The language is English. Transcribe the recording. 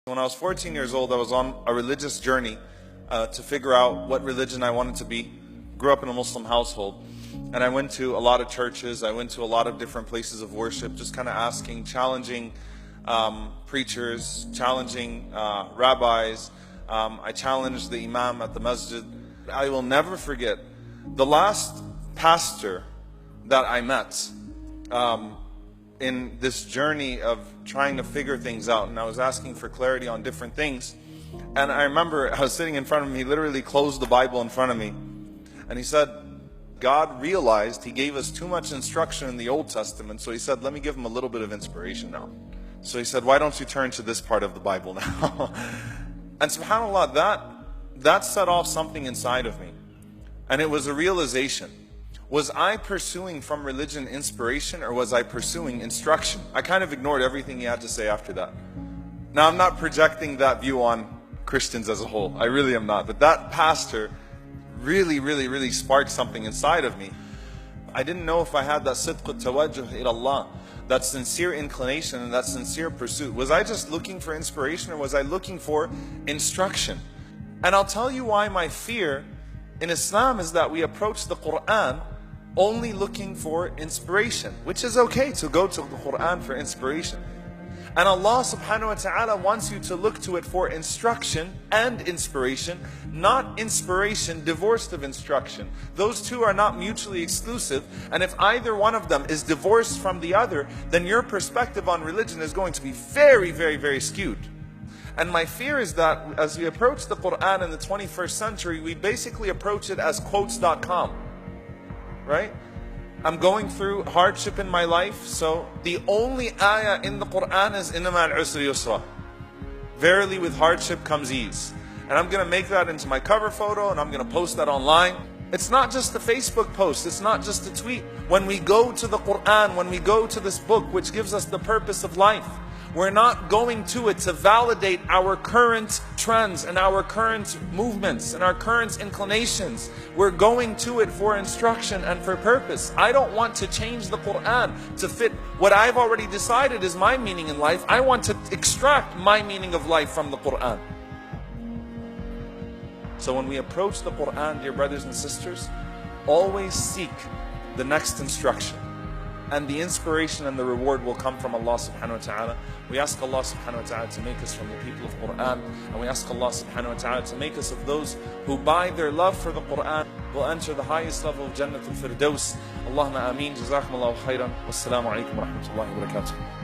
When I was 14 years old, I was on a religious journey to figure out what religion I wanted to be. Grew up in a Muslim household, and I went to a lot of churches. I went to a lot of different places of worship, just kind of asking, challenging preachers, challenging rabbis. I challenged the imam at the masjid. I will never forget the last pastor that I met in this journey of trying to figure things out, and I was asking for clarity on different things. And I remember I was sitting in front of him. He literally closed the Bible in front of me, and he said, God realized he gave us too much instruction in the Old Testament, so he said, let me give him a little bit of inspiration now. So he said, why don't you turn to this part of the Bible now? And subhanAllah, that set off something inside of me, and it was a realization. Was I pursuing from religion inspiration, or was I pursuing instruction? I kind of ignored everything he had to say after that. Now, I'm not projecting that view on Christians as a whole. I really am not. But that pastor really sparked something inside of me. I didn't know if I had that sidq tawajjuh ila Allah, that sincere inclination and that sincere pursuit. Was I just looking for inspiration, or was I looking for instruction? And I'll tell you why my fear in Islam is that we approach the Quran only looking for inspiration, which is okay to go to the Quran for inspiration. And Allah subhanahu wa ta'ala wants you to look to it for instruction and inspiration, not inspiration divorced of instruction. Those two are not mutually exclusive, and if either one of them is divorced from the other, then your perspective on religion is going to be very skewed. And my fear is that as we approach the Quran in the 21st century, we basically approach it as quotes.com. Right? I'm going through hardship in my life, so the only ayah in the Quran is إِنَّمَا الْعُسْرِ يُسْرًا. Verily with hardship comes ease. And I'm going to make that into my cover photo, and I'm going to post that online. It's not just a Facebook post, it's not just a tweet. When we go to the Quran, when we go to this book which gives us the purpose of life, we're not going to it to validate our current trends and our current movements and our current inclinations. We're going to it for instruction and for purpose. I don't want to change the Quran to fit what I've already decided is my meaning in life. I want to extract my meaning of life from the Quran. So when we approach the Quran, dear brothers and sisters, always seek the next instruction. And the inspiration and the reward will come from Allah subhanahu wa ta'ala. We ask Allah subhanahu wa ta'ala to make us from the people of Quran. And we ask Allah subhanahu wa ta'ala to make us of those who by their love for the Quran will enter the highest level of Jannat al-Firdaus. Allahumma ameen. Jazakumullahu khairan. Wassalamu alaikum wa rahmatullahi wa barakatuh.